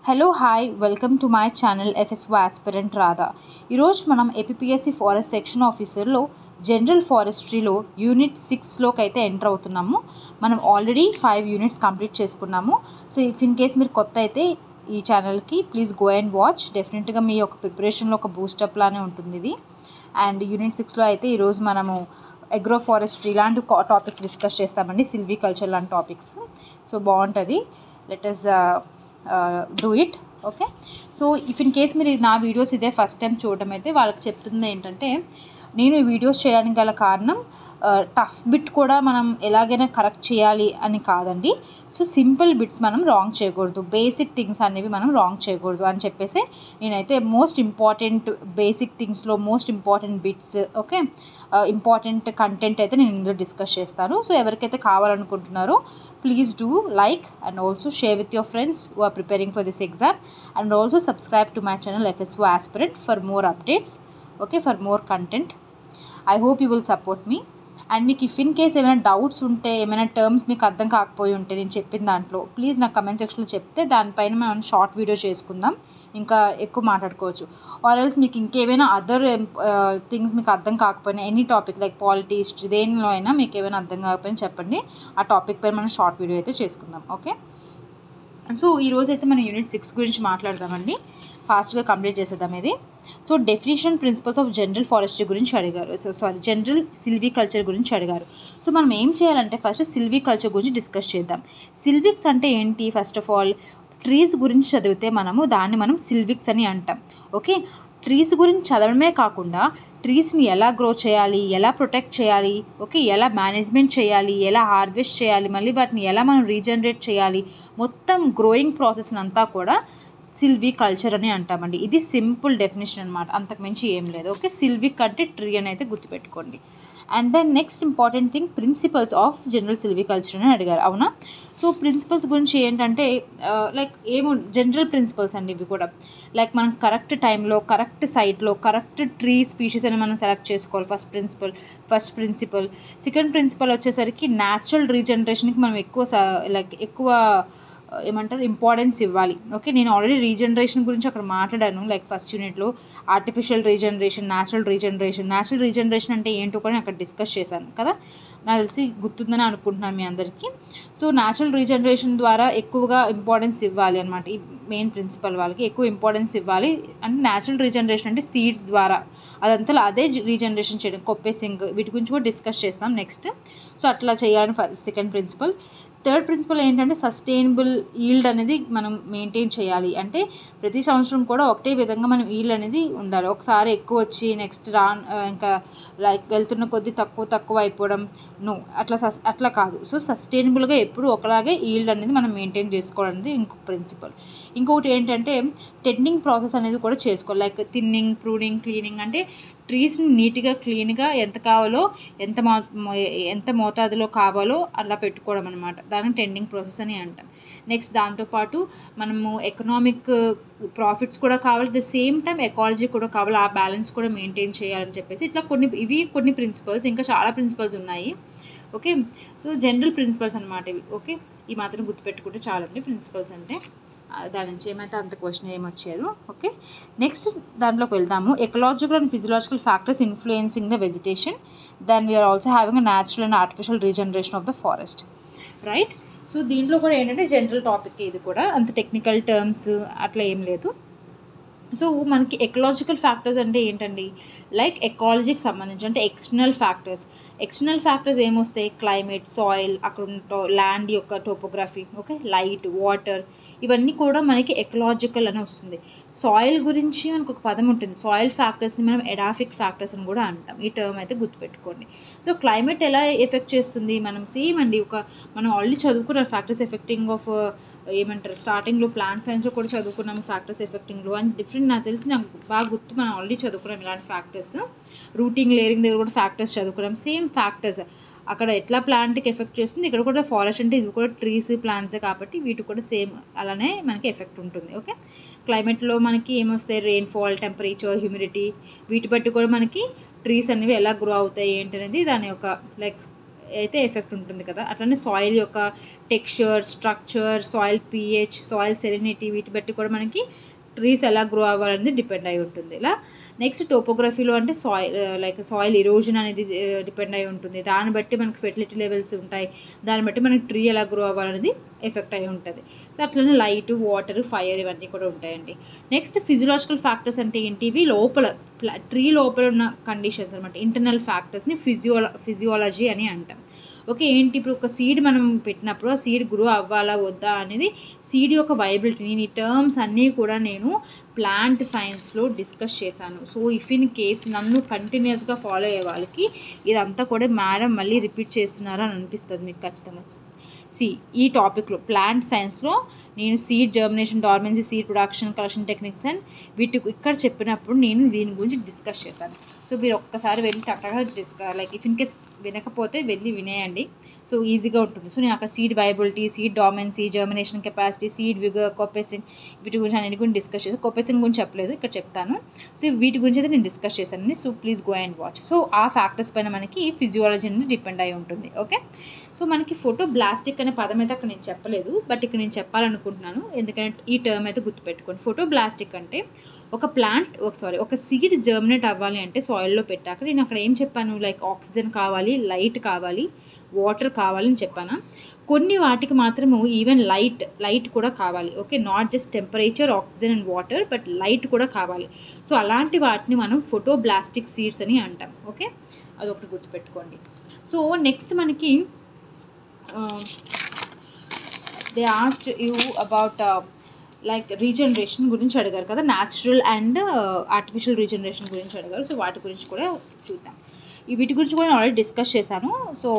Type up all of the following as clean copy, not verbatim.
Hello hi welcome to my channel FSO aspirant Radha. ఈరోజు మనం APSC forest section ఆఫీసర్లో general ఫారెస్ట్రీలో unit 6లోకి అయితే enter అవుతున్నాము. మనం ఆల్రెడీ 5 యూనిట్స్ కంప్లీట్ చేసుకున్నాము. సో ఇఫ్ ఇన్ కేస్ మీరు కొత్త అయితే ఈ ఛానల్కి ప్లీజ్ గో అండ్ వాచ్. డెఫినెట్గా మీ యొక్క ప్రిపరేషన్లో ఒక బూస్టప్ లానే ఉంటుంది ఇది. అండ్ యూనిట్ 6లో అయితే ఈరోజు మనము అగ్రో ఫారెస్ట్రీ లాంటి టాపిక్స్ డిస్కస్ చేస్తామండి. సిల్వికల్చర్ లాంటి టాపిక్స్. సో బాగుంటుంది. Let us do it. Okay. So if in case మీరు నా వీడియోస్ ఇదే ఫస్ట్ టైం చూడటం అయితే వాళ్ళకి చెప్తుంది ఏంటంటే, నేను ఈ వీడియోస్ చేయడానికి గల కారణం టఫ్ బిట్ కూడా మనం ఎలాగైనా కరెక్ట్ చేయాలి అని కాదండి. సో సింపుల్ బిట్స్ మనం రాంగ్ చేయకూడదు, బేసిక్ థింగ్స్ అనేవి మనం రాంగ్ చేయకూడదు అని చెప్పేసి నేనైతే మోస్ట్ ఇంపార్టెంట్ బేసిక్ థింగ్స్లో most important bits, okay, important content అయితే నేను ఇందులో డిస్కస్ చేస్తాను. సో ఎవరికైతే కావాలనుకుంటున్నారో please do like and also share with your friends who are preparing for this exam and also subscribe to my channel FSO aspirant for more updates, okay, for more content. I hope you will support me. And మీకు if in case ఏమైనా doubts ఉంటే, ఏమైనా terms మీకు అర్థం కాకపోయి ఉంటే నేను చెప్పిన దాంట్లో ప్లీజ్ నాకు కమెంట్ సెక్షన్లో చెప్తే దానిపైన మనం షార్ట్ వీడియో చేసుకుందాం, ఇంకా ఎక్కువ మాట్లాడుకోవచ్చు. ఆర్ ఎల్స్ మీకు ఇంకేమైనా అదర్ థింగ్స్ మీకు అర్థం కాకపోయినా, any topic like polity, history, దేనిలో అయినా మీకు ఏమైనా అర్థం కాకపోయినా చెప్పండి. ఆ టాపిక్ పైన మనం షార్ట్ వీడియో అయితే చేసుకుందాం. ఓకే. సో ఈరోజైతే మనం యూనిట్ 6 గురించి మాట్లాడదామండి. ఫాస్ట్గా కంప్లీట్ చేసేద్దాం ఇది. So definition principles of general forestry గురించి అడిగారు. జనరల్ సిల్వికల్చర్ గురించి అడిగారు. సో మనం ఏం చేయాలంటే ఫస్ట్ సిల్వికల్చర్ గురించి డిస్కస్ చేద్దాం. సిల్విక్స్ అంటే ఏంటి? ఫస్ట్ ఆఫ్ ఆల్ ట్రీస్ గురించి చదివితే దాన్ని మనం సిల్విక్స్ అని అంటాం. ఓకే. ట్రీస్ గురించి చదవడమే కాకుండా ట్రీస్ని ఎలా గ్రో చేయాలి, ఎలా ప్రొటెక్ట్ చేయాలి, ఓకే, ఎలా మేనేజ్మెంట్ చేయాలి, ఎలా హార్వెస్ట్ చేయాలి, మళ్ళీ వాటిని ఎలా మనం రీజనరేట్ చేయాలి, మొత్తం గ్రోయింగ్ ప్రాసెస్ అంతా కూడా సిల్వికల్చర్ అని అంటామండి. ఇది సింపుల్ డెఫినేషన్ అనమాట, అంతకుమించి ఏం లేదు. ఓకే. సిల్విక్ అంటే ట్రీ అని అయితే గుర్తుపెట్టుకోండి. And then next important thing principles of general silviculture అని అడిగారు. అవునా? సో ప్రిన్సిపల్స్ గురించి ఏంటంటే లైక్ జనరల్ ప్రిన్సిపల్స్ అండి ఇవి కూడా. లైక్ మనం కరెక్ట్ టైంలో, కరెక్ట్ సైట్లో, కరెక్ట్ ట్రీ స్పీషీస్ అని మనం సెలెక్ట్ చేసుకోవాలి. First principle. సెకండ్ ప్రిన్సిపల్ వచ్చేసరికి న్యాచురల్ రీజనరేషన్కి మనం ఎక్కువ ఏమంటారు ఇంపార్టెన్స్ ఇవ్వాలి. ఓకే. నేను ఆల్రెడీ రీజనరేషన్ గురించి అక్కడ మాట్లాడాను, లైక్ ఫస్ట్ యూనిట్లో ఆర్టిఫిషియల్ రీజనరేషన్, న్యాచురల్ రీజనరేషన్ అంటే ఏంటో కూడా అక్కడ డిస్కస్ చేశాను కదా. నాకు తెలిసి గుర్తుందని అనుకుంటున్నాను మీ అందరికీ. సో న్యాచురల్ రీజనరేషన్ ద్వారా ఎక్కువగా ఇంపార్టెన్స్ ఇవ్వాలి అనమాట. ఈ మెయిన్ ప్రిన్సిపల్ వాళ్ళకి ఎక్కువ ఇంపార్టెన్స్ ఇవ్వాలి. అంటే న్యాచురల్ రీజనరేషన్ అంటే సీడ్స్ ద్వారా అదంతా అదే రీజనరేషన్ చేయడం, కొప్పేసింగ్, వీటి గురించి కూడా డిస్కస్ చేస్తాం నెక్స్ట్. సో అట్లా చేయాలని సెకండ్ ప్రిన్సిపల్. థర్డ్ ప్రిన్సిపల్ ఏంటంటే సస్టైనబుల్ ఈల్డ్ అనేది మనం మెయింటైన్ చేయాలి. అంటే ప్రతి సంవత్సరం కూడా ఒకటే విధంగా మనం ఈల్డ్ అనేది ఉండాలి. ఒకసారి ఎక్కువ వచ్చి నెక్స్ట్ ఇంకా లైక్ వెళ్తున్న కొద్దీ తక్కువ అయిపోవడం, అట్లా కాదు. సో సస్టైనబుల్గా ఎప్పుడు ఒకలాగే ఈల్డ్ అనేది మనం మెయింటైన్ చేసుకోవాలనేది ఇంకొక ప్రిన్సిపల్. ఇంకొకటి ఏంటంటే టెండింగ్ ప్రాసెస్ అనేది కూడా చేసుకోవాలి. లైక్ థిన్నింగ్, ప్రూనింగ్, క్లీనింగ్, అంటే ట్రీస్ని నీట్గా క్లీన్గా ఎంత కావాలో, ఎంత మోతాదులో కావాలో అలా పెట్టుకోవడం అనమాట. దాన్ని టెండింగ్ ప్రాసెస్ అని అంటాం. నెక్స్ట్ దాంతోపాటు మనము ఎకనామిక్ ప్రాఫిట్స్ కూడా కావాలి, at the same time ecology కూడా కావాలి, ఆ బ్యాలెన్స్ కూడా మెయింటైన్ చేయాలని చెప్పేసి ఇట్లా కొన్ని ప్రిన్సిపల్స్, ఇంకా చాలా ప్రిన్సిపల్స్ ఉన్నాయి. ఓకే. సో జనరల్ ప్రిన్సిపల్స్ అనమాట ఇవి. ఓకే. ఈ మాత్రం గుర్తుపెట్టుకుంటే చాలండి ప్రిన్సిపల్స్ అంటే. దాని నుంచి ఏమైతే అంత క్వశ్చన్ ఏమొచ్చారు. ఓకే. నెక్స్ట్ దాంట్లోకి వెళ్దాము. Ecological and physiological factors influencing the vegetation, then we are also having a natural and artificial regeneration of the forest, right. So దీంట్లో కూడా ఏంటంటే జనరల్ టాపిక్, ఇది కూడా అంత టెక్నికల్ టర్మ్స్ అట్లా ఏం లేదు. సో మనకి ఎకలాజికల్ ఫ్యాక్టర్స్ అంటే ఏంటండి? లైక్ ఎకాలజీకి సంబంధించి అంటే ఎక్స్టర్నల్ ఫ్యాక్టర్స్ ఏమొస్తాయి? క్లైమేట్, సాయిల్, అక్కడ ఉన్న ల్యాండ్ యొక్క టోపోగ్రఫీ, ఓకే, లైట్, వాటర్, ఇవన్నీ కూడా మనకి ఎకలాజికల్ అని వస్తుంది. సాయిల్ గురించి మనకు ఒక పదం ఉంటుంది. సాయిల్ ఫ్యాక్టర్స్ని మనం ఎడాఫిక్ ఫ్యాక్టర్స్ అని కూడా అంటాం. ఈ టర్మ్ అయితే గుర్తుపెట్టుకోండి. సో క్లైమేట్ ఎలా ఎఫెక్ట్ చేస్తుంది? మనం సేమ్ అండి, మనం ఆల్రెడీ చదువుకున్న ఫ్యాక్టర్స్ ఎఫెక్టింగ్ ఆఫ్ ఏమంటారు, స్టార్టింగ్లో ప్లాంట్ సైన్స్లో కూడా చదువుకున్నాము ఫ్యాక్టర్స్ ఎఫెక్టింగ్లో. అండ్ డిఫరెంట్ నాకు బాగా గుర్తు, మనం ఆల్రెడీ చదువుకున్నాం ఇలాంటి ఫ్యాక్టర్స్. రూటింగ్, లేయరింగ్ దగ్గర కూడా ఫ్యాక్టర్స్ చదువుకున్నాం. సేమ్ ఫ్యాక్టర్స్ అక్కడ ఎట్లా ప్లాంట్కి ఎఫెక్ట్ చేస్తుంది, ఇక్కడ కూడా ఫారెస్ట్ అంటే ఇవి కూడా ట్రీస్, ప్లాంట్సే కాబట్టి వీటికి కూడా సేమ్ అలానే మనకి ఎఫెక్ట్ ఉంటుంది. ఓకే. క్లైమేట్లో మనకి ఏమొస్తాయి? రెయిన్ఫాల్, టెంపరేచర్, హ్యూమిడిటీ, వీటి బట్టి కూడా మనకి ట్రీస్ అనేవి ఎలా గ్రో అవుతాయి ఏంటనేది దాని యొక్క లైక్ అయితే ఎఫెక్ట్ ఉంటుంది కదా, అట్లనే సాయిల్ యొక్క texture, structure, soil pH, soil salinity వీటి బట్టి కూడా మనకి ట్రీస్ ఎలా గ్రో అవ్వాలనేది డిపెండ్ అయి ఉంటుంది. ఇలా నెక్స్ట్ టోపోగ్రఫీలో అంటే సాయిల్ ఇరోజన్ అనేది డిపెండ్ అయి ఉంటుంది. దాన్ని బట్టి మనకి ఫెర్టిలిటీ లెవెల్స్ ఉంటాయి, దాన్ని బట్టి మనకి ట్రీ ఎలా గ్రో అవ్వాలనేది ఎఫెక్ట్ అయి ఉంటుంది. సో అట్లనే లైట్, వాటర్, ఫైర్ ఇవన్నీ కూడా ఉంటాయండి. నెక్స్ట్ ఫిజియోలాజికల్ ఫ్యాక్టర్స్ అంటే ఏంటి, ఇవి లోపల ట్రీ లోపల ఉన్న కండిషన్స్ అనమాట. ఇంటర్నల్ ఫ్యాక్టర్స్ని ఫిజియాలజీ అని అంటాం. ఓకే, ఏంటి ఇప్పుడు ఒక సీడ్ మనం పెట్టినప్పుడు ఆ సీడ్ గ్రో అవ్వాలా వద్దా అనేది సీడ్ యొక్క వైబిలిటీ, నేను ఈ టర్మ్స్ అన్నీ కూడా నేను ప్లాంట్ సైన్స్లో డిస్కస్ చేశాను. సో ఇఫ్ ఇన్ కేస్ నన్ను కంటిన్యూస్గా ఫాలో అయ్యే వాళ్ళకి ఇదంతా కూడా మేడం మళ్ళీ రిపీట్ చేస్తున్నారు అని అనిపిస్తుంది మీకు ఖచ్చితంగా. ఈ టాపిక్లో ప్లాంట్ సైన్స్లో నేను seed germination, dormancy, seed production, collection techniques and ఇక్కడ చెప్పినప్పుడు నేను దీని గురించి డిస్కస్ చేశాను. సో మీరు ఒక్కసారి వెళ్ళి టక్టగా ఇఫ్ ఇన్ కేస్ వినకపోతే వెళ్ళి వినేయండి. సో ఈజీగా ఉంటుంది. సో నేను అక్కడ seed viability, seed dormancy, germination capacity, seed vigour, coppicing వీటి గురించి అన్నిటి గురించి డిస్కస్ చేశాను. కోపెసింగ్ గురించి చెప్పలేదు, ఇక్కడ చెప్తాను. సో వీటి గురించి అయితే నేను డిస్కస్ చేశానండి. So please go and watch. So ఆ ఫ్యాక్టర్స్ పైన మనకి ఫిజియాలజీ అనేది డిపెండ్ అయి ఉంటుంది. ఓకే, సో మనకి ఫోటోబ్లాస్టిక్ అనే పదం అయితే అక్కడ నేను చెప్పలేదు, బట్ ఇక్కడ నేను చెప్పాలనుకుంటున్నాను, ఎందుకంటే ఈ టర్మ్ అయితే గుర్తుపెట్టుకోండి. ఫోటోబ్లాస్టిక్ అంటే ఒక సీడ్ జర్మినేట్ అవ్వాలి అంటే సాయిల్లో పెట్టాక నేను అక్కడ ఏం చెప్పాను, లైక్ ఆక్సిజన్ కావాలి, లైట్ కావాలి, వాటర్ కావాలని చెప్పాను. కొన్ని వాటికి మాత్రము ఈవెన్ లైట్ కూడా కావాలి. Okay, not just temperature, oxygen and water, but light కూడా కావాలి. సో అలాంటి వాటిని మనం ఫోటోబ్లాస్టిక్ సీడ్స్ అని అంటాం. ఓకే, అదొకటి గుర్తుపెట్టుకోండి. సో నెక్స్ట్ మనకి they asked you about like regeneration గురించి అడిగారు కదా, న్యాచురల్ అండ్ ఆర్టిఫిషియల్ రీజనరేషన్ గురించి అడిగారు. సో వాటి గురించి కూడా చూద్దాం. వీటి గురించి కూడా నేను ఆల్రెడీ డిస్కస్ చేశాను. సో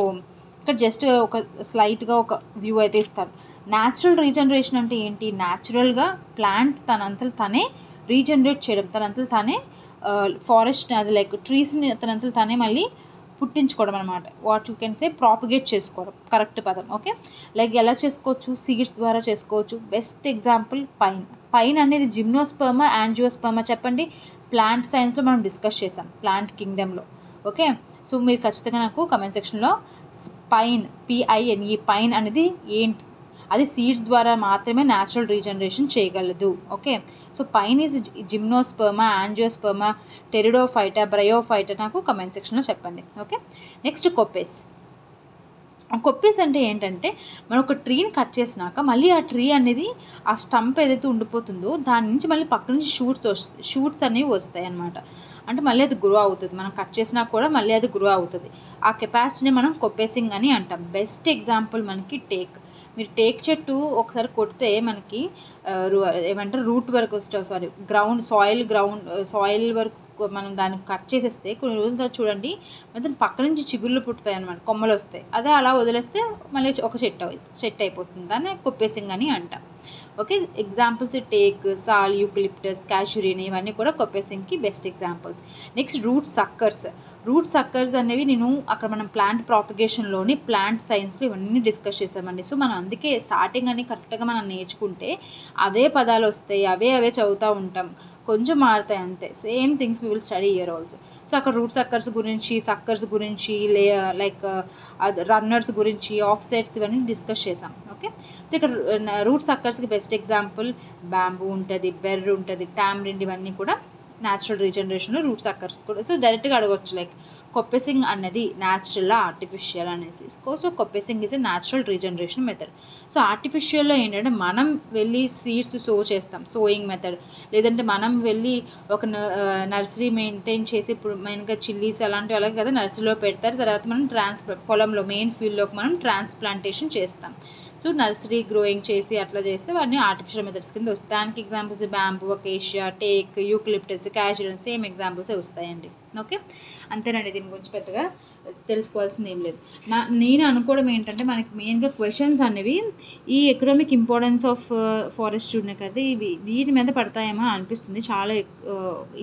ఇక్కడ జస్ట్ ఒక స్లైట్గా ఒక వ్యూ అయితే ఇస్తాను. న్యాచురల్ రీజనరేషన్ అంటే ఏంటి, న్యాచురల్గా ప్లాంట్ తనంతలు తనే రీజనరేట్ చేయడం, తనంతలు తానే ఫారెస్ట్ అది లైక్ ట్రీస్ని తనంతలు తానే మళ్ళీ పుట్టించుకోవడం అనమాట. What you can say propagate చేసుకోవడం, కరెక్ట్ పదం. ఓకే, లైక్ ఎలా చేసుకోవచ్చు, సీడ్స్ ద్వారా చేసుకోవచ్చు. బెస్ట్ ఎగ్జాంపుల్ పైన్ అనేది జిమ్నోస్పర్మా, యాంజియోస్పర్మా చెప్పండి, ప్లాంట్ సైన్స్లో మనం డిస్కస్ చేసాం, ప్లాంట్ కింగ్డమ్లో. ఓకే, సో మీరు ఖచ్చితంగా నాకు కమెంట్ సెక్షన్లో పైన్, PINE పైన్ అనేది ఏంటి, అది సీడ్స్ ద్వారా మాత్రమే న్యాచురల్ రీజనరేషన్ చేయగలదు. Okay, so pine is gymnosperma, angiosperma, pteridophyta, bryophyta నాకు కమెంట్ సెక్షన్లో చెప్పండి. ఓకే, నెక్స్ట్ కొప్పేస్ అంటే ఏంటంటే మనం ఒక ట్రీని కట్ చేసినాక మళ్ళీ ఆ ట్రీ అనేది ఆ స్టంప్ ఏదైతే ఉండిపోతుందో దాని నుంచి మళ్ళీ పక్క నుంచి షూట్స్ అనేవి వస్తాయి అన్నమాట. అంటే మళ్ళీ అది గ్రో అవుతుంది, మనం కట్ చేసినా కూడా మళ్ళీ అది గ్రో అవుతుంది. ఆ కెపాసిటీని మనం కొప్పేసింగ్ అని అంటాం. బెస్ట్ ఎగ్జాంపుల్ మనకి టేక్. మీరు టేక్ చెట్టు ఒకసారి కొడితే మనకి ఏమంటారు రూట్ వరకు సాయిల్ వరకు మనం దాన్ని కట్ చేసేస్తే కొన్ని రోజుల తర్వాత చూడండి దాని పక్క నుంచి చిగుళ్ళు పుట్టుతాయి అన్నమాట, కొమ్మలు వస్తాయి. అదే అలా వదిలేస్తే మళ్ళీ ఒక సెట్ అయిపోతుంది, దాన్ని కొప్పేసింగ్ అని అంటాం. Okay, examples teak, sal, eucalyptus, casuarina ఇవన్నీ కూడా కొప్పేసింగ్కి best examples. Next root suckers అనేవి నేను అక్కడ మనం ప్లాంట్ ప్రాపగేషన్లోని ప్లాంట్ సైన్స్లో ఇవన్నీ డిస్కస్ చేసామండి. సో మనం అందుకే స్టార్టింగ్ అని కరెక్ట్గా మనం నేర్చుకుంటే అదే పదాలు వస్తాయి, అవే చదువుతూ ఉంటాం, కొంచెం మారుతాయి అంతే. Same things we will study year also. So అక్కడ రూట్ సక్కర్స్ గురించి లైక్ రన్నర్స్ గురించి, ఆఫ్సెట్స్ ఇవన్నీ డిస్కస్ చేసాం. ఓకే, సో ఇక్కడ రూట్ సక్కర్స్కి బెస్ట్ ఎగ్జాంపుల్ బ్యాంబూ ఉంటుంది, బెర్ర్ ఉంటుంది, టామరిన్ ఇవన్నీ కూడా న్యాచురల్ రీజనరేషన్ రూట్ సక్కర్స్ కూడా. సో డైరెక్ట్గా అడగవచ్చు లైక్ కొప్పెసింగ్ అనేది న్యాచురల్, ఆర్టిఫిషియల్ అనేసి. So coppicing is a natural regeneration method. So ఆర్టిఫిషియల్లో ఏంటంటే మనం వెళ్ళి సీడ్స్ సో చేస్తాం, సోయింగ్ మెథడ్, లేదంటే మనం వెళ్ళి ఒక నర్సరీ మెయింటైన్ చేసి, ఇప్పుడు మెయిన్గా చిల్లీస్ అలాంటివి అలాగే కదా నర్సరీలో పెడతారు, తర్వాత మనం పొలంలో మెయిన్ ఫీల్డ్లోకి మనం ట్రాన్స్ప్లాంటేషన్ చేస్తాం. సో నర్సరీ గ్రోయింగ్ చేసి అట్లా చేస్తే వాటిని ఆర్టిఫిషియల్ మెథడ్స్ కింద వస్తాయి. దానికి examples bamboo, acacia, teak, eucalyptus, casuarina same ఎగ్జాంపుల్సే వస్తాయండి. ఓకే, అంతేనండి, దీని గురించి పెద్దగా తెలుసుకోవాల్సింది ఏం లేదు. నేను అనుకోవడం ఏంటంటే మనకి మెయిన్గా క్వశ్చన్స్ అనేవి ఈ ఎకనామిక్ ఇంపార్టెన్స్ ఆఫ్ ఫారెస్ట్ ఉన్నాయి కదా, ఇవి దీని మీద పడతాయేమో అనిపిస్తుంది. చాలా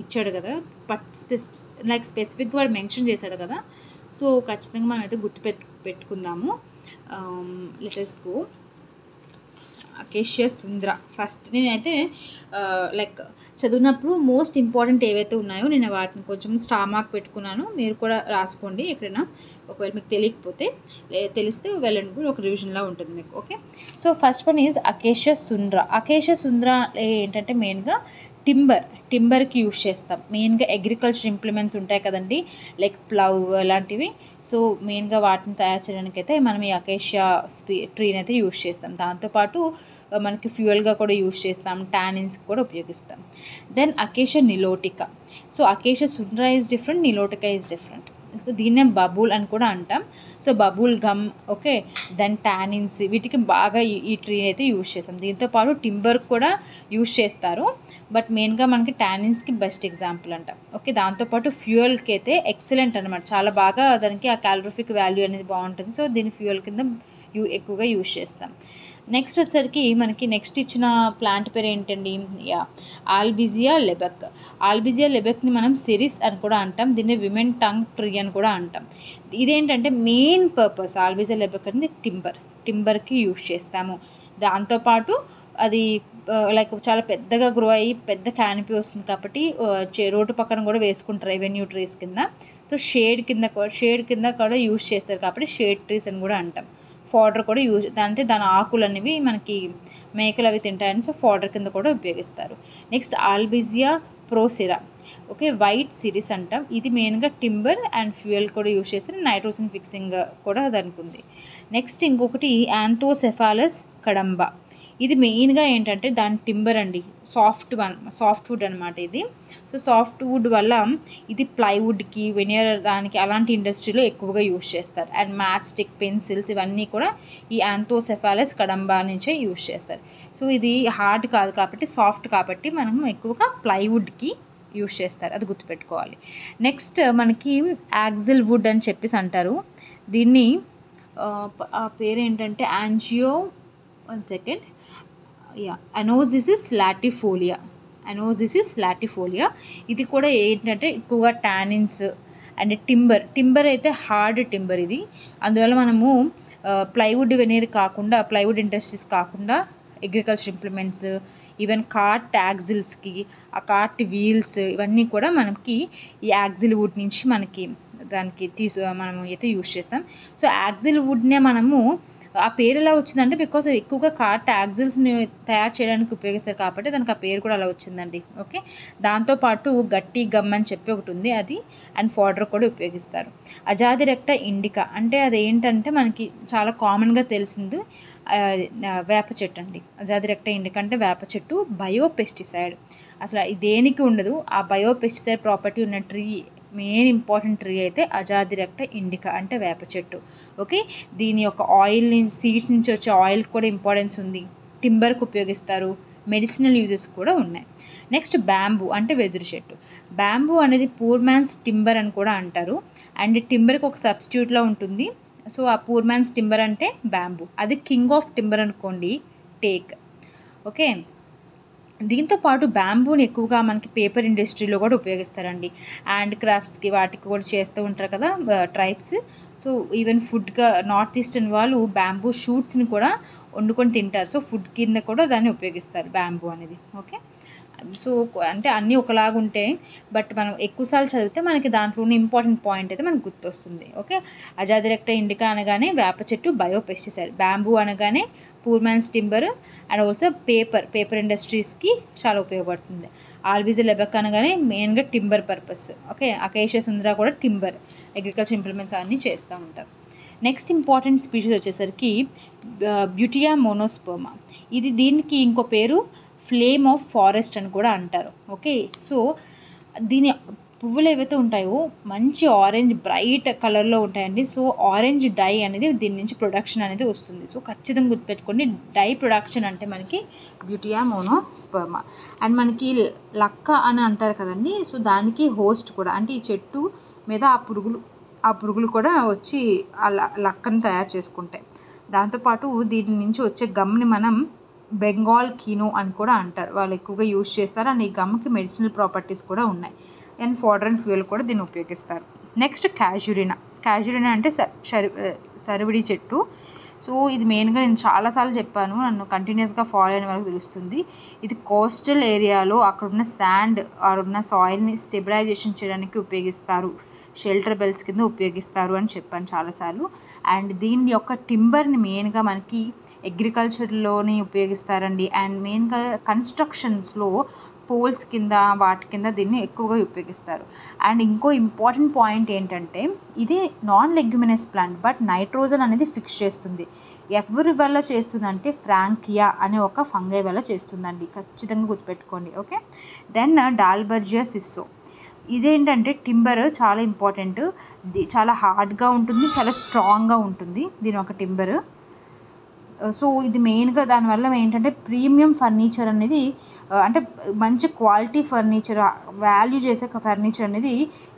ఇచ్చాడు కదా, లైక్ స్పెసిఫిక్గా వాడు మెన్షన్ చేశాడు కదా. సో ఖచ్చితంగా మనం అయితే పెట్టుకుందాము. Let us go. Acacia sundra. First నేనైతే లైక్ చదివినప్పుడు మోస్ట్ ఇంపార్టెంట్ ఏవైతే ఉన్నాయో నేను వాటిని కొంచెం స్టార్ మార్క్ పెట్టుకున్నాను. మీరు కూడా రాసుకోండి ఎక్కడైనా, ఒకవేళ మీకు తెలియకపోతే. తెలిస్తే వెళ్ళండి కూడా ఒక రివిజన్లా ఉంటుంది మీకు. Okay, so first one is acacia sundra. Acacia sundra ఏంటంటే మెయిన్గా టింబర్కి యూజ్ చేస్తాం. మెయిన్గా అగ్రికల్చర్ ఇంప్లిమెంట్స్ ఉంటాయి కదండి, లైక్ ప్లవ్ అలాంటివి. సో మెయిన్గా వాటిని తయారు చేయడానికి అయితే మనం ఈ అకేషియా ట్రీని అయితే యూజ్ చేస్తాం. దాంతోపాటు మనకి ఫ్యూయల్గా కూడా యూజ్ చేస్తాం, టానిన్స్కి కూడా ఉపయోగిస్తాం. Then acacia nilotica. So acacia sundra is different, nilotica is different. దీన్నే బబుల్ అని కూడా అంటాం. సో బబుల్ గమ్, ఓకే, దెన్ టానిన్స్, వీటికి బాగా ఈ ట్రీ అయితే యూజ్ చేస్తాం. దీంతోపాటు టింబర్ కూడా యూజ్ చేస్తారు, బట్ మెయిన్గా మనకి టానిన్స్కి బెస్ట్ ఎగ్జాంపుల్ అంట. ఓకే, దాంతోపాటు ఫ్యూయల్కి అయితే ఎక్సలెంట్ అనమాట, చాలా బాగా దానికి ఆ క్యాలరిఫిక్ వాల్యూ అనేది బాగుంటుంది. సో దీన్ని ఫ్యూయల్ కింద ఎక్కువగా యూజ్ చేస్తాం. నెక్స్ట్ వచ్చేసరికి మనకి నెక్స్ట్ ఇచ్చిన ప్లాంట్ పేరు ఏంటండి? ఆల్బిజియా లెబెక్. ఆల్బిజియా లెబెక్ని మనం సిరిస్ అని కూడా అంటాం, దీన్ని విమెన్ టంగ్ ట్రీ అని కూడా అంటాం. ఇదేంటంటే మెయిన్ పర్పస్ ఆల్బిజియా లెబెక్ అనేది టింబర్కి యూజ్ చేస్తాము. దాంతోపాటు అది లైక్ చాలా పెద్దగా గ్రో అయ్యి పెద్ద క్యానిపీ వస్తుంది కాబట్టి రోడ్డు పక్కన కూడా వేసుకుంటారు రెవెన్యూ ట్రీస్ కింద. సో షేడ్ కింద కూడా యూజ్ చేస్తారు కాబట్టి షేడ్ ట్రీస్ అని కూడా అంటాం. ఫోడర్ కూడా అంటే దాని ఆకులు అనేవి మనకి మేకలు అవి తింటాయని, సో ఫోడర్ కింద కూడా ఉపయోగిస్తారు. నెక్స్ట్ ఆల్బిజియా ప్రోసిరా, ఓకే, వైట్ సిరిస్ అంటాం. ఇది మెయిన్గా టింబర్ అండ్ ఫ్యూయల్ కూడా యూజ్ చేస్తారు, నైట్రోజన్ ఫిక్సింగ్ కూడా దానికి ఉంది. నెక్స్ట్ ఇంకొకటి యాంథోసెఫాలస్ కడంబా. ఇది మెయిన్గా ఏంటంటే దాని టింబర్ అండి, సాఫ్ట్ వుడ్ అనమాట ఇది. సో సాఫ్ట్ వుడ్ వల్ల ఇది ప్లైవుడ్కి, వెనియర్ దానికి అలాంటి ఇండస్ట్రీలో ఎక్కువగా యూజ్ చేస్తారు. అండ్ మ్యాచ్ స్టిక్, పెన్సిల్స్ ఇవన్నీ కూడా ఈ యాంథోసెఫాలస్ కడంబా నుంచే యూజ్ చేస్తారు. సో ఇది హార్డ్ కాదు కాబట్టి, సాఫ్ట్ కాబట్టి మనం ఎక్కువగా ప్లైవుడ్కి యూజ్ చేస్తారు, అది గుర్తుపెట్టుకోవాలి. నెక్స్ట్ మనకి యాక్సిల్ వుడ్ అని చెప్పేసి అంటారు. దీన్ని ఆ పేరు ఏంటంటే అనోజిసిస్ లాటిఫోలియా. ఇది కూడా ఏంటంటే ఎక్కువగా టానిన్స్ అండ్ టింబర్ అయితే హార్డ్ టింబర్ ఇది. అందువల్ల మనము ప్లైవుడ్ వెనీర్ కాకుండా, ప్లైవుడ్ ఇండస్ట్రీస్ కాకుండా అగ్రికల్చర్ ఇంప్లిమెంట్స్, ఈవెన్ కార్ట్ యాక్సిల్స్కి, ఆ కార్ట్ వీల్స్ ఇవన్నీ కూడా మనకి ఈ యాక్సిల్ వుడ్ నుంచి మనకి దానికి మనము అయితే యూజ్ చేస్తాం. సో యాక్సిల్ వుడ్నే మనము ఆ పేరు ఎలా వచ్చిందంటే బికాస్ ఎక్కువగా కార్ట్ యాక్సిల్స్ని తయారు చేయడానికి ఉపయోగిస్తారు కాబట్టి దానికి ఆ పేరు కూడా అలా వచ్చిందండి. ఓకే, దాంతోపాటు గట్టి గమ్ అని చెప్పి ఒకటి ఉంది, అది అండ్ ఫోడర్ కూడా ఉపయోగిస్తారు. అజాదిరెక్టా ఇండికా అంటే అది ఏంటంటే మనకి చాలా కామన్గా తెలిసింది వేప చెట్టు అండి. అజాదిరెక్టా ఇండికా అంటే వేప చెట్టు, బయోపెస్టిసైడ్. అసలు దేనికి ఉండదు, ఆ బయోపెస్టిసైడ్ ప్రాపర్టీ ఉన్న ట్రీ, మెయిన్ ఇంపార్టెంట్ ట్రీ అయితే అజాదిరెక్టా ఇండికా అంటే వేప చెట్టు. ఓకే, దీని యొక్క ఆయిల్ సీడ్స్ నుంచి వచ్చే ఆయిల్ కూడా ఇంపార్టెన్స్ ఉంది, టింబర్కి ఉపయోగిస్తారు, మెడిసినల్ యూజెస్ కూడా ఉన్నాయి. నెక్స్ట్ బ్యాంబూ అంటే వెదురు చెట్టు. బ్యాంబూ అనేది పూర్ మ్యాన్స్ టింబర్ అని కూడా అంటారు, అండ్ టింబర్కి ఒక సబ్స్టిట్యూట్లో ఉంటుంది. సో ఆ పూర్ మ్యాన్స్ టింబర్ అంటే బ్యాంబూ, అది కింగ్ ఆఫ్ టింబర్ అనుకోండి టేక్. ఓకే, దీంతోపాటు బ్యాంబూని ఎక్కువగా మనకి పేపర్ ఇండస్ట్రీలో కూడా ఉపయోగిస్తారండి, హ్యాండ్ క్రాఫ్ట్స్కి వాటికి కూడా చేస్తూ ఉంటారు కదా ట్రైబ్స్. సో ఈవెన్ ఫుడ్గా నార్త్ ఈస్టర్న్ వాళ్ళు బ్యాంబూ షూట్స్ని కూడా వండుకొని తింటారు. సో ఫుడ్ కింద కూడా దాన్ని ఉపయోగిస్తారు బ్యాంబూ అనేది. ఓకే, సో అంటే అన్నీ ఒకలాగా ఉంటాయి, బట్ మనం ఎక్కువసార్లు చదివితే మనకి దాంట్లో ఉన్న ఇంపార్టెంట్ పాయింట్ అయితే మనకు గుర్తొస్తుంది. ఓకే, అజాదిరెక్టా ఇండికా అనగానే వేప చెట్టు, బయోపెస్టిసైడ్. బ్యాంబూ అనగానే poor man's timber and also paper ఇండస్ట్రీస్కి చాలా ఉపయోగపడుతుంది. ఆల్బిజియా లెబెక్ అనగానే మెయిన్గా timber purpose. Okay, acacia sundra కూడా టింబర్, అగ్రికల్చర్ ఇంప్లిమెంట్స్ అన్నీ చేస్తూ ఉంటారు. నెక్స్ట్ ఇంపార్టెంట్ స్పీషీస్ వచ్చేసరికి బ్యూటియా మోనోస్పర్మా. దీనికి ఇంకో పేరు ఫ్లేమ్ ఆఫ్ ఫారెస్ట్ అని కూడా అంటారు. ఓకే, సో దీని పువ్వులు ఏవైతే ఉంటాయో మంచి ఆరెంజ్ బ్రైట్ కలర్లో ఉంటాయండి. సో ఆరెంజ్ డై అనేది దీని నుంచి ప్రొడక్షన్ అనేది వస్తుంది. సో ఖచ్చితంగా గుర్తుపెట్టుకోండి, డై ప్రొడక్షన్ అంటే మనకి బ్యూటియా మోనోస్పర్మా. అండ్ మనకి లక్క అని అంటారు కదండి, సో దానికి హోస్ట్ కూడా, అంటే ఈ చెట్టు మీద ఆ పురుగులు కూడా వచ్చి ఆ లక్కని తయారు చేసుకుంటాయి. దాంతోపాటు దీని నుంచి వచ్చే గమ్ని మనం బెంగాల్ కీనో అని కూడా అంటారు, వాళ్ళు ఎక్కువగా యూజ్ చేస్తారు. అండ్ ఈ గమ్కి మెడిసినల్ ప్రాపర్టీస్ కూడా ఉన్నాయి, అండ్ ఫోడర్ అండ్ ఫ్యూయల్ కూడా దీన్ని ఉపయోగిస్తారు. నెక్స్ట్ క్యాజురినా అంటే సరివిడి చెట్టు. సో ఇది మెయిన్గా నేను చాలాసార్లు చెప్పాను, నన్ను కంటిన్యూస్గా ఫాలో అయిన వరకు తెలుస్తుంది. ఇది కోస్టల్ ఏరియాలో అక్కడున్న శాండ్ ఉన్న సాయిల్ని స్టెబిలైజేషన్ చేయడానికి ఉపయోగిస్తారు, షెల్టర్ బెల్స్ కింద ఉపయోగిస్తారు అని చెప్పాను చాలాసార్లు. అండ్ దీని యొక్క టింబర్ని మెయిన్గా మనకి అగ్రికల్చర్లోని ఉపయోగిస్తారండి. అండ్ మెయిన్గా కన్స్ట్రక్షన్స్లో పోల్స్ కింద వాటి కింద దీన్ని ఎక్కువగా ఉపయోగిస్తారు. అండ్ ఇంకో ఇంపార్టెంట్ పాయింట్ ఏంటంటే ఇది non leguminous plant, but nitrogen అనేది ఫిక్స్ చేస్తుంది. ఎవరి వల్ల చేస్తుందంటే ఫ్రాంకియా అనే ఒక ఫంగై వల్ల చేస్తుందండి, ఖచ్చితంగా గుర్తుపెట్టుకోండి. Okay, then dalbergia sissoo. ఇదేంటంటే టింబర్ చాలా ఇంపార్టెంట్, చాలా హార్డ్గా ఉంటుంది, చాలా స్ట్రాంగ్గా ఉంటుంది దీని ఒక టింబర్. సో ఇది మెయిన్గా దానివల్ల ఏంటంటే ప్రీమియం ఫర్నిచర్ అనేది అంటే మంచి క్వాలిటీ ఫర్నిచర్, వాల్యూ చేసే ఫర్నిచర్ అనేది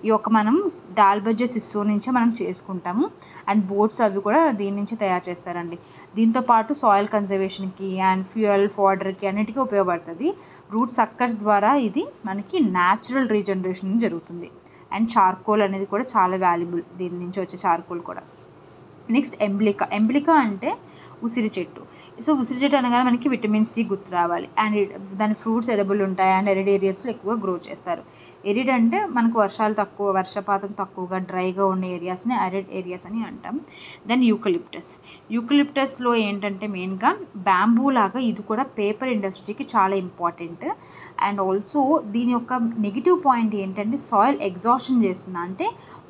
ఈ యొక్క మనం డాల్బర్జియా సిస్సో నుంచే మనం చేసుకుంటాము. అండ్ బోట్స్ అవి కూడా దీని నుంచి తయారు చేస్తారండి. దీంతోపాటు సాయిల్ కన్జర్వేషన్కి అండ్ ఫ్యూయల్ ఫోడర్కి అన్నిటికీ ఉపయోగపడుతుంది. రూట్ సక్కర్స్ ద్వారా ఇది మనకి న్యాచురల్ రీజనరేషన్ జరుగుతుంది. అండ్ చార్కోల్ అనేది కూడా చాలా వాల్యుబుల్, దీని నుంచి వచ్చే చార్కోల్ కూడా. నెక్స్ట్ ఎంబ్లికా అంటే ఉసిరి చెట్టు. సో ఉసిరి చెట్టు అనగానే మనకి విటమిన్ సి గుర్తు రావాలి. అండ్ దాని ఫ్రూట్స్ ఎడిబుల్ ఉంటాయి అండ్ ఎరిడ్ ఏరియాస్లో ఎక్కువగా గ్రో చేస్తారు. ఎరిడ్ అంటే మనకు వర్షపాతం తక్కువగా డ్రైగా ఉన్న ఏరియాస్ని అరిడ్ ఏరియాస్ అని అంటాం. దెన్ యూకలిప్టస్లో ఏంటంటే మెయిన్గా బ్యాంబూ లాగా ఇది కూడా పేపర్ ఇండస్ట్రీకి చాలా ఇంపార్టెంట్. అండ్ ఆల్సో దీని యొక్క నెగిటివ్ పాయింట్ ఏంటంటే సాయిల్ ఎగ్జాషన్ చేస్తుంది, అంటే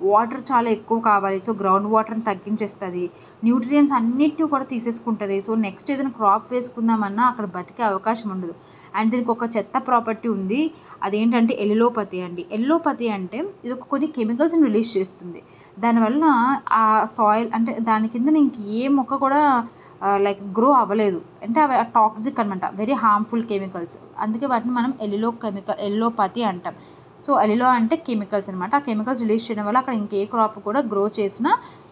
వాటర్ చాలా ఎక్కువ కావాలి, సో గ్రౌండ్ వాటర్ని తగ్గించేస్తుంది, న్యూట్రియన్స్ అన్నిటిని కూడా తీసేసుకుంటుంది. సో నెక్స్ట్ ఏదైనా క్రాప్ వేసుకుందామన్నా అక్కడ బతికే అవకాశం ఉండదు. అండ్ దీనికి ఒక చెత్త ప్రాపర్టీ ఉంది, అదేంటంటే ఎల్లోపతి అండి. ఎల్లోపతి అంటే ఇది ఒక కొన్ని కెమికల్స్ని రిలీజ్ చేస్తుంది, దానివల్ల ఆ సాయిల్ అంటే దాని కింద ఇంక ఏ మొక్క కూడా లైక్ గ్రో అవ్వలేదు, అంటే అవి టాక్సిక్ అనమాట, వెరీ హార్మ్ఫుల్ కెమికల్స్. అందుకే వాటిని మనం ఎల్లోపతి అంటాం. సో ఎలిలో అంటే కెమికల్స్ అనమాట, ఆ కెమికల్స్ రిలీజ్ చేయడం వల్ల అక్కడ ఇంకే క్రాప్ కూడా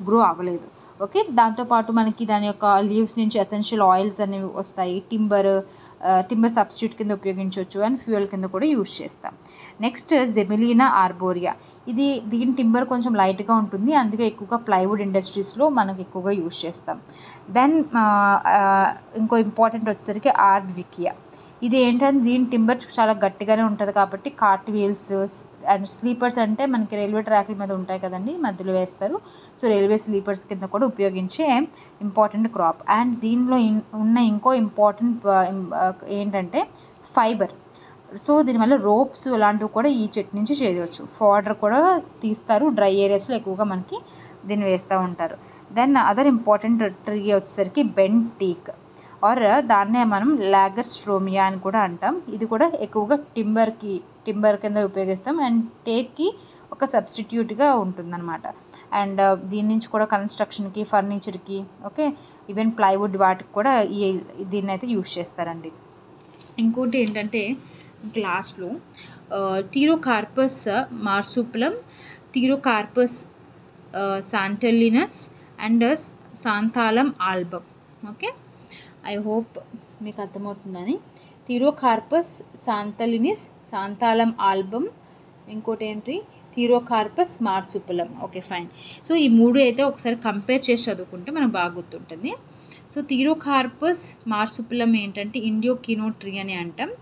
గ్రో అవ్వలేదు. ఓకే, దాంతోపాటు మనకి దాని యొక్క లీవ్స్ నుంచి ఎసెన్షియల్ ఆయిల్స్ అనేవి వస్తాయి. టింబర్ సబ్స్టిట్యూట్ కింద ఉపయోగించవచ్చు అండ్ ఫ్యూయల్ కింద కూడా యూజ్ చేస్తాం. నెక్స్ట్ జెమిలీనా ఆర్బోరియా. దీని టింబర్ కొంచెం లైట్గా ఉంటుంది, అందుకే ఎక్కువగా ప్లైవుడ్ ఇండస్ట్రీస్లో మనకు ఎక్కువగా యూజ్ చేస్తాం. దెన్ ఇంకో ఇంపార్టెంట్ వచ్చేసరికి ఆర్డ్వికియా. ఇది ఏంటంటే దీని టింబర్ చాలా గట్టిగానే ఉంటుంది కాబట్టి కార్ట్ వీల్స్ అండ్ స్లీపర్స్, అంటే మనకి రైల్వే ట్రాక్ల మీద ఉంటాయి కదండి, మధ్యలో వేస్తారు. సో రైల్వే స్లీపర్స్ కింద కూడా ఉపయోగించే ఇంపార్టెంట్ క్రాప్. అండ్ దీనిలో ఉన్న ఇంకో ఇంపార్టెంట్ ఏంటంటే ఫైబర్. సో దీనివల్ల రోప్స్ అలాంటివి కూడా ఈ చెట్టు నుంచి చేయవచ్చు. ఫోడర్ కూడా తీస్తారు, డ్రై ఏరియాస్లో ఎక్కువగా మనకి దీన్ని వేస్తూ ఉంటారు. దెన్ అదర్ ఇంపార్టెంట్ ట్రీ వచ్చేసరికి బెండ్ టీక్ ఆర్ దాన్నే మనం లాగర్స్ట్రోమియా అని కూడా అంటాం. ఇది కూడా ఎక్కువగా టింబర్ కింద ఉపయోగిస్తాం అండ్ టేక్కి ఒక సబ్స్టిట్యూట్గా ఉంటుందన్నమాట. అండ్ దీని నుంచి కూడా కన్స్ట్రక్షన్కి, ఫర్నిచర్కి, ఓకే, ఈవెన్ ప్లైవుడ్ వాటికి కూడా దీన్ని అయితే యూజ్ చేస్తారండి. ఇంకోటి ఏంటంటే గ్లాస్లో pterocarpus marsupium, pterocarpus santalinus and santalum album. Okay, I hope మీకు అర్థమవుతుందని. థీరోకార్పస్ శాంతలినిస్, శాంతాలం ఆల్బమ్, ఇంకోటి ఏంటి pterocarpus marsupium. Okay fine. So ఈ మూడు అయితే ఒకసారి కంపేర్ చేసి చదువుకుంటే మనకు బాగా గుర్తుంటుంది. సో థీరోకార్పస్ మార్సుపులం ఏంటంటే ఇండియోకినో ట్రీ అని అంటాం.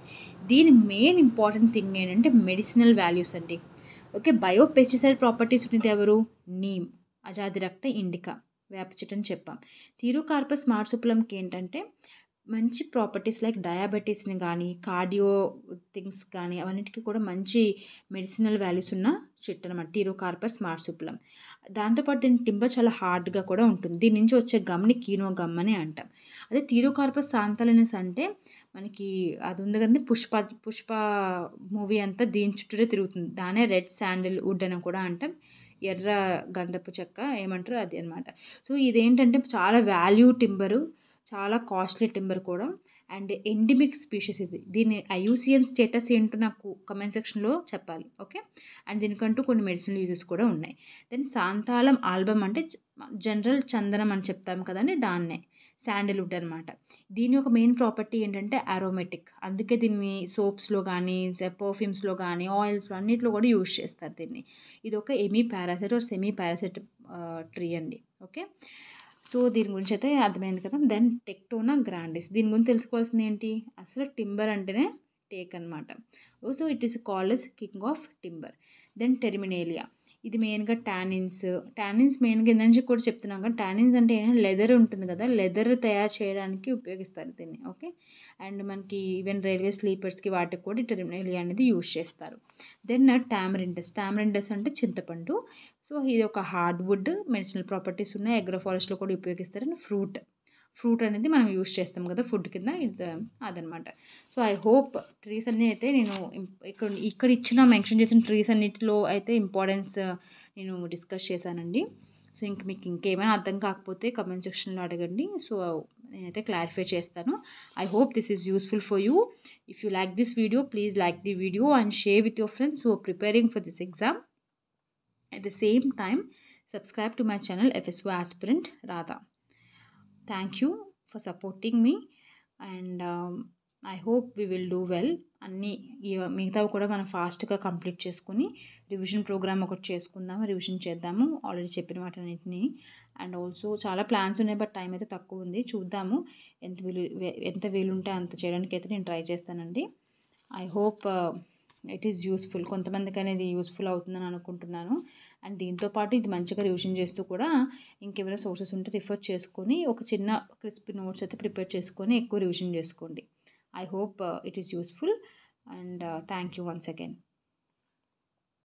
దీని మెయిన్ ఇంపార్టెంట్ థింగ్ ఏంటంటే మెడిసినల్ వాల్యూస్ అండి. ఓకే, బయోపెస్టిసైడ్ ప్రాపర్టీస్ ఉంటుంది ఎవరు, నీమ్, అజాదిరక్ట ఇండికా, వేప చెట్టు అని చెప్పాం. థీరోకార్పస్ మార్సుపులంకి ఏంటంటే మంచి ప్రాపర్టీస్ లైక్ డయాబెటీస్ని కానీ, కార్డియో థింగ్స్ కానీ, అవన్నిటికీ కూడా మంచి మెడిసినల్ వాల్యూస్ ఉన్న చెట్టు అనమాట థీరోకార్పస్ మార్సుపులం. దాంతోపాటు దీని టింబర్ చాలా హార్డ్గా కూడా ఉంటుంది. దీని నుంచి వచ్చే గమ్ని కీనో గమ్ అని అంటాం. అదే థీరోకార్పస్ శాంతలినస్ అంటే మనకి అది ఉంది కదండి, పుష్ప మూవీ అంతా దీని చుట్టూరే తిరుగుతుంది, దానే రెడ్ శాండిల్ వుడ్ అని కూడా అంటాం, ఎర్ర గంధపు చెక్క ఏమంటారు అది అనమాట. సో ఇదేంటంటే చాలా వాల్యూ టింబరు, చాలా కాస్ట్లీ టింబర్ కూడా, అండ్ ఎండిమిక్ స్పీషీస్ ఇది. దీని ఐయూసిఎన్ స్టేటస్ ఏంటో నాకు కమెంట్ సెక్షన్లో చెప్పాలి. ఓకే, అండ్ దీనికంటూ కొన్ని మెడిసినల్ యూజెస్ కూడా ఉన్నాయి. దెన్ శాంతాలం ఆల్బమ్ అంటే జనరల్ చందనం అని చెప్తాం కదండి, దాన్నే శాండిల్వుడ్ అనమాట. దీని యొక్క మెయిన్ ప్రాపర్టీ ఏంటంటే అరోమేటిక్, అందుకే దీన్ని సోప్స్లో కానీ, పర్ఫ్యూమ్స్లో కానీ, ఆయిల్స్లో అన్నింటిలో కూడా యూజ్ చేస్తారు దీన్ని. ఇది ఒక ఎమీ parasite or semi parasite tree అండి. ఓకే, సో దీని గురించి అయితే అర్థమైంది కదా. దెన్ టెక్టోనా గ్రాండిస్, దీని గురించి తెలుసుకోవాల్సింది ఏంటి, అసలు టింబర్ అంటేనే టేక్ అనమాట. So it is called as king of timber. Then terminalia, ఇది మెయిన్గా టానిన్స్ మెయిన్గా ఏంటంటే కూడా చెప్తున్నాం కదా, టానిన్స్ అంటే లెదర్ ఉంటుంది కదా, లెదర్ తయారు చేయడానికి ఉపయోగిస్తారు దీన్ని. ఓకే, అండ్ మనకి ఈవెన్ రైల్వే స్లీపర్స్కి వాటికి కూడా టెర్మినేలియా అనేది యూజ్ చేస్తారు. దెన్ టామరిండస్ అంటే చింతపండు. సో ఇది ఒక హార్డ్వుడ్, మెడిసినల్ ప్రాపర్టీస్ ఉన్నాయి, అగ్రోఫారెస్ట్లో కూడా ఉపయోగిస్తారు. అండ్ ఫ్రూట్ అనేది మనం యూజ్ చేస్తాం కదా ఫుడ్ కింద, ఇది అదనమాట. సో ఐ హోప్ ట్రీస్ అన్నీ అయితే నేను ఇక్కడ ఇచ్చిన మెన్షన్ చేసిన ట్రీస్ అన్నిటిలో అయితే ఇంపార్టెన్స్ నేను డిస్కస్ చేశానండి. సో మీకు ఇంకేమైనా అర్థం కాకపోతే కమెంట్ సెక్షన్లో అడగండి. సో నేనైతే క్లారిఫై చేస్తాను. I hope this is useful for you. If you like this video, please like the video and share with your friends who are preparing for this exam. At the same time, subscribe to my channel FSY Aspirant Radha. Thank you for supporting me, and I hope we will do well. అన్నీ మిగతావి కూడా మనం ఫాస్ట్గా complete చేసుకుని revision programme ఒకటి చేసుకుందాము, revision చేద్దాము already చెప్పిన వాటన్నిటిని. అండ్ ఆల్సో చాలా ప్లాన్స్ ఉన్నాయి, బట్ టైం అయితే తక్కువ ఉంది. చూద్దాము ఎంత వీలుంటే అంత చేయడానికి అయితే నేను ట్రై చేస్తానండి. I hope it is useful, కొంతమందికి అనేది యూస్ఫుల్ అవుతుందని అనుకుంటున్నాను. అండ్ దీంతోపాటు ఇది మంచిగా రివిజన్ చేస్తూ కూడా ఇంకేమైనా సోర్సెస్ ఉంటే రిఫర్ చేసుకొని ఒక చిన్న క్రిస్పీ నోట్స్ అయితే ప్రిపేర్ చేసుకొని ఎక్కువ రివిజన్ చేసుకోండి. I hope it is useful, and thank you once again.